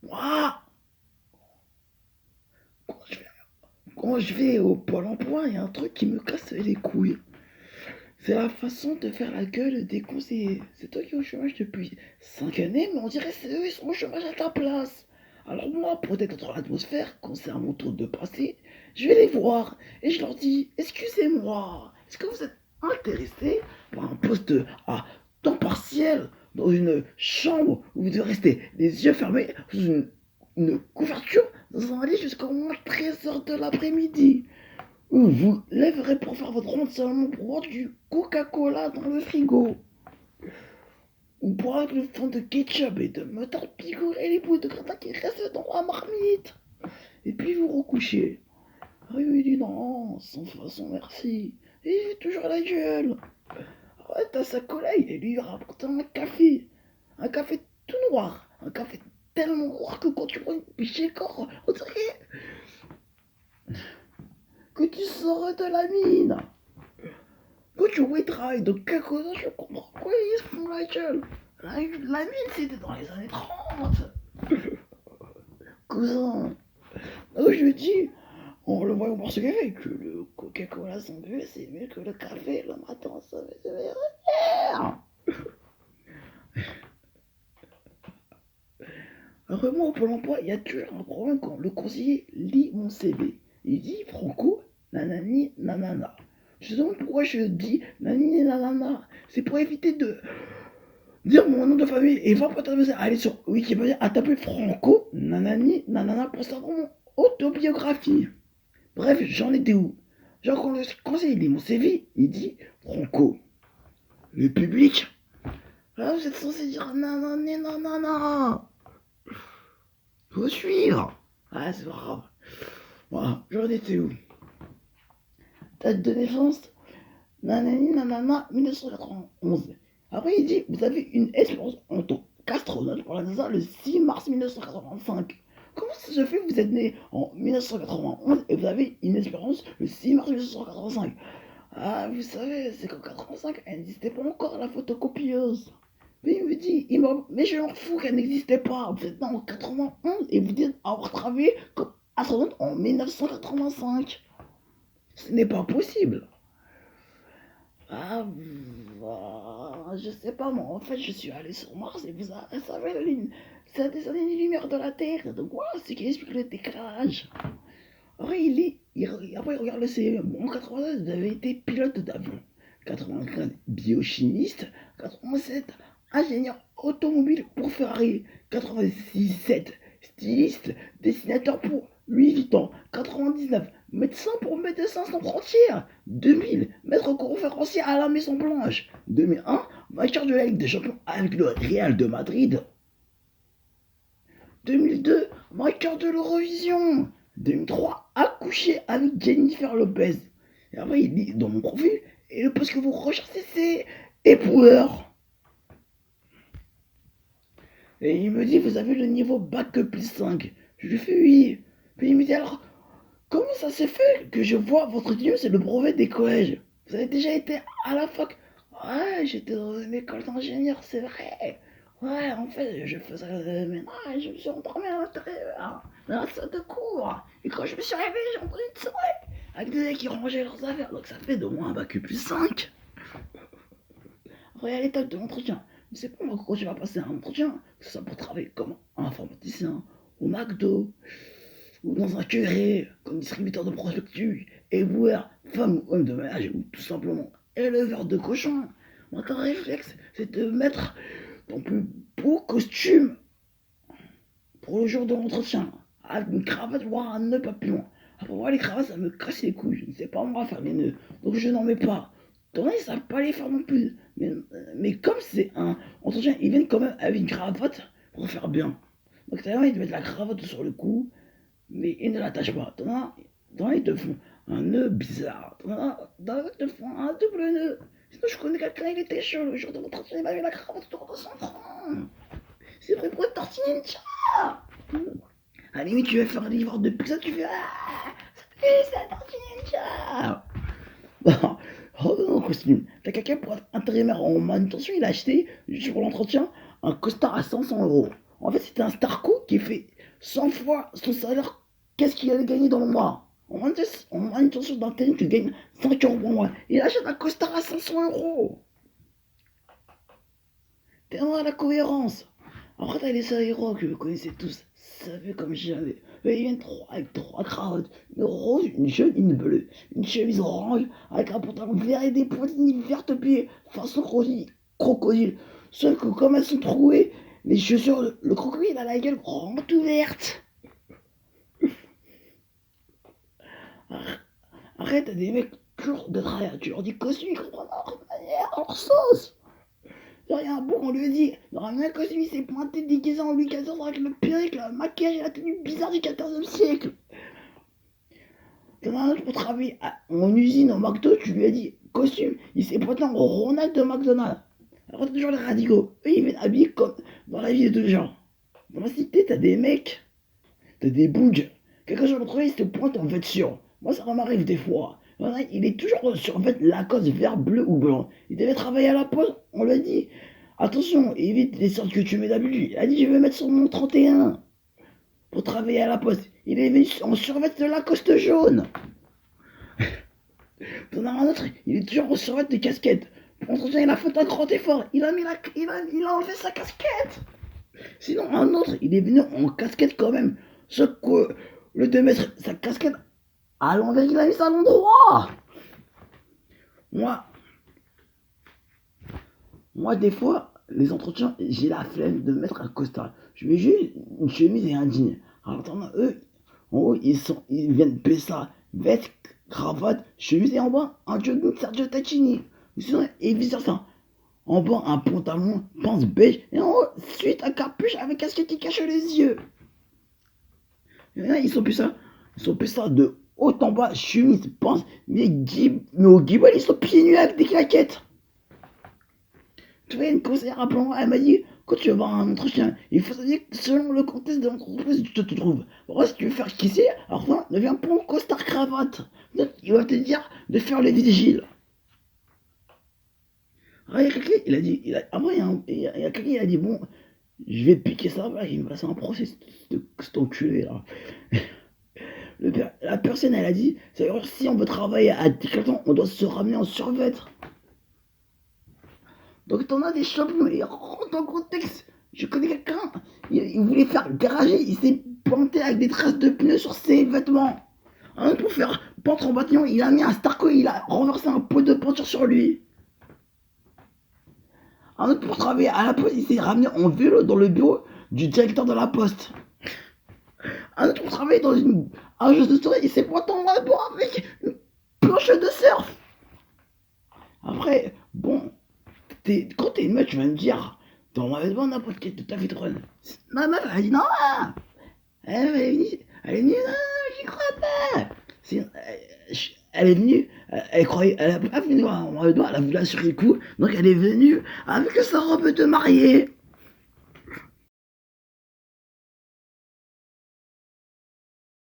Moi, quand je vais, quand je vais au Pôle emploi, il y a un truc qui me casse les couilles. C'est la façon de faire la gueule des conseillers. C'est toi qui es au chômage depuis 5 années, mais on dirait que c'est eux, ils sont au chômage à ta place. Alors moi, pour détendre l'atmosphère, quand c'est à mon tour de passer, je vais les voir et je leur dis, excusez-moi, est-ce que vous êtes intéressé par un poste à temps partiel dans une chambre où vous devez rester les yeux fermés sous une couverture dans un lit jusqu'au moins 13 h de l'après-midi? Ou vous lèverez pour faire votre ronde seulement pour boire du Coca-Cola dans le frigo. Ou boire avec le fond de ketchup et de moutarde picorer les bouts de gratin qui restent dans la marmite. Et puis vous recouchez. Ah oui, il dit non, sans façon, merci. Et il fait toujours la gueule. Ouais, t'as sa collègue et lui il rapporte un café. Un café tout noir. Un café tellement noir que quand tu vois une piché corps, on dirait que tu sors de la mine. Quand tu vois, ils travaillent dans quelque chose, je comprends pourquoi ils se font la gueule. La mine, c'était dans les années 30. Cousin. Donc je dis, en le voyant boire ce café, que le Coca-Cola sans bulle, c'est mieux que le café le matin, ça fait de meilleur. Alors moi, au Pôle emploi, il y a toujours un problème quand le conseiller lit mon CV. Il dit, Franco, nanani, nanana. Je me demande pourquoi je dis nanani, nanana. C'est pour éviter de dire mon nom de famille et va pas t'amuser à aller sur Wikipédia à taper Franco, nanani, nanana pour savoir mon autobiographie. Bref, j'en étais où? Genre, quand le conseiller lit mon CV, il dit Franco, le public. Là, vous êtes censé dire nanani, nanana. Faut suivre. Ah, c'est pas grave. Voilà, j'en étais où? Date de naissance, nanani, nanana, 1991. Après, il dit vous avez une expérience en tant qu'astronaute pour la NASA le 6 mars 1985. Comment ça se fait que vous êtes né en 1991 et vous avez une expérience le 6 mars 1985? Ah, vous savez, c'est qu'en 85, elle n'existait pas encore la photocopieuse. Mais il me dit, mais je m'en fous qu'elle n'existait pas. Vous êtes né en 91 et vous dites avoir travaillé comme astronaute en 1985. Ce n'est pas possible. Ah, je sais pas, moi, en fait, je suis allé sur Mars et vous savez, c'est des années-lumière de la Terre. Donc, voilà, ce qui explique le décalage. Après, après, il regarde le CV. Bon, en 96, vous avez été pilote d'avion. 95, biochimiste. 87, ingénieur automobile pour Ferrari. 86, styliste, dessinateur pour Louis Vuitton. 99, médecin pour Médecins sans frontières. 2000, maître conférencier à la Maison Blanche. 2001, vainqueur de la Ligue des Champions avec le Real de Madrid. 2002, vainqueur de l'Eurovision. 2003, accouché avec Jennifer Lopez. Et après, il dit dans mon profil, et le poste que vous recherchez, c'est époueur. Et il me dit, vous avez le niveau bac plus 5. Je lui fais oui. Puis il me dit, alors, comment ça s'est fait que je vois votre diplôme, c'est le brevet des collèges? Vous avez déjà été à la fac? Ouais, j'étais dans une école d'ingénieur, c'est vrai. Ouais, en fait, je faisais le ménage, je me suis endormi à l'intérieur, dans la salle de cours. Et quand je me suis réveillé, j'ai entendu une soirée avec des mecs qui rangeaient leurs affaires. Donc ça fait de moi un bac plus 5. Après, à l'étape de l'entretien. Je sais pas moi quand tu vas passer un entretien, que ce soit pour travailler comme informaticien, au McDo, ou dans un curé, comme distributeur de prospectus, éboueur, femme ou homme de ménage, ou tout simplement éleveur de cochons. Moi, ton réflexe, c'est de mettre ton plus beau costume pour le jour de l'entretien, avec une cravate, voire un nœud papillon. Après moi, les cravates, ça me casse les couilles. Je ne sais pas moi faire les nœuds, donc je n'en mets pas. T'en as, ils savent pas les faire non plus. Mais comme c'est un entretien, ils viennent quand même avec une cravate pour faire bien. Donc t'as ils te mettent la cravate sur le cou, mais ils ne l'attachent pas. T'en as, ils te font un nœud bizarre. T'en as, ils te font un double nœud. Sinon, je connais quelqu'un, il était chaud le jour de l'entretien, il m'avait la cravate autour de son front. C'est vrai pour être tortue ninja. À la limite, tu veux faire un livreur de pizza, tu fais ah, c'est la tortue ninja. Bon, revenons au costume. T'as quelqu'un pour être intérimaire en manutention, il a acheté, juste pour l'entretien, un costard à 500 euros. En fait, c'était un starco qui fait 100 fois son salaire. Qu'est-ce qu'il allait gagner dans le mois? On a une chance d'antenne, tu gagnes 5 euros par mois. Il achète un costard à 500 euros. T'es dans la cohérence. Après, t'as les héros que vous connaissez tous. Ça fait comme jamais. Ils viennent avec trois cravates. Une rose, une jaune, une bleue. Une chemise orange avec un pantalon vert et des poitrines vertes pieds. Façon crocodile. Sauf que comme elles sont trouées, les chaussures, le crocodile a la gueule grande ouverte. Arrête, t'as des mecs toujours de travers. Tu leur dis costume, ils comprennent leur manière, leur sauce. Il y a un bon, on lui a dit, dans un costume, il s'est pointé déguisé en Louis XIV avec le perruque, le maquillage et la tenue bizarre du XIVe siècle. T'en as un autre pour travailler en usine au McDo, tu lui as dit costume, il s'est pointé en Ronald de McDonald's. Alors t'as toujours les radicaux, eux ils viennent habillés comme dans la vie de tous les gens. Dans ma cité, t'as des mecs, t'as des bouges. Quelqu'un sur le travail, il se pointe en vêture. Moi ça m'arrive des fois. Il est toujours sur en fait Lacoste vert, bleu ou blanc. Il devait travailler à la poste, on lui a dit. Attention, évite les sortes que tu mets d'habitude. Il a dit je vais mettre sur mon 31 pour travailler à la poste. Il est venu en survêt de Lacoste jaune. T'en as un autre, il est toujours en survêt de casquette. Pour entretien, il a fait un grand effort. Il a enlevé sa casquette. Sinon, un autre, il est venu en casquette quand même. Sauf que le 2 mètres, sa casquette à l'envers, il a mis ça à l'endroit. Moi, des fois, les entretiens, j'ai la flemme de mettre un costard. Je mets juste une chemise et un jean. Alors, t'en as eux, en haut, ils viennent payer ça. Veste, cravate, chemise et en bas, un jogging Sergio Tacchini. Sinon, et vice versa. En bas, un pantalon, pince beige. Et en haut, suite un capuche avec casquette qui cache les yeux. Et là, ils sont plus ça de haut en bas, chemise, pince. Mais au guibol, ils sont pieds nus avec des claquettes. Tu vois, une conseillère à plan, elle m'a dit, quand tu vas avoir un entretien, il faut savoir que selon le contexte de l'entreprise où tu te trouves. Alors, si tu veux faire kisser, alors ne viens pas en costard cravate. Il va te dire de faire les vigiles. Alors, il y a quelqu'un, il a dit, après, il y a quelqu'un, il a dit, bon, je vais te piquer ça, là, il me passe un procès, cet enculé, là. La personne, elle a dit, c'est-à-dire, si on veut travailler à 14 ans, on doit se ramener en survêt. Donc t'en as des champions, il rentre dans le contexte. Je connais quelqu'un, il voulait faire garager, il s'est planté avec des traces de pneus sur ses vêtements. Un autre pour faire peintre en bâtiment, il a mis un starco, il a renversé un pot de peinture sur lui. Un autre pour travailler à la poste, il s'est ramené en vélo dans le bureau du directeur de la poste. Un autre pour travailler dans une agence de soirée, il s'est pointé en laboratoire avec une planche de surf. Après, bon, quand t'es une meuf, tu vas me dire, dans ma vêtement, n'importe quel de ta vie de run. Ma meuf, elle a dit non, elle est venue, non, j'y crois pas. Elle est venue, elle a pas voulu voir mon vêtement, elle a voulu assurer le coup, donc elle est venue avec sa robe de mariée.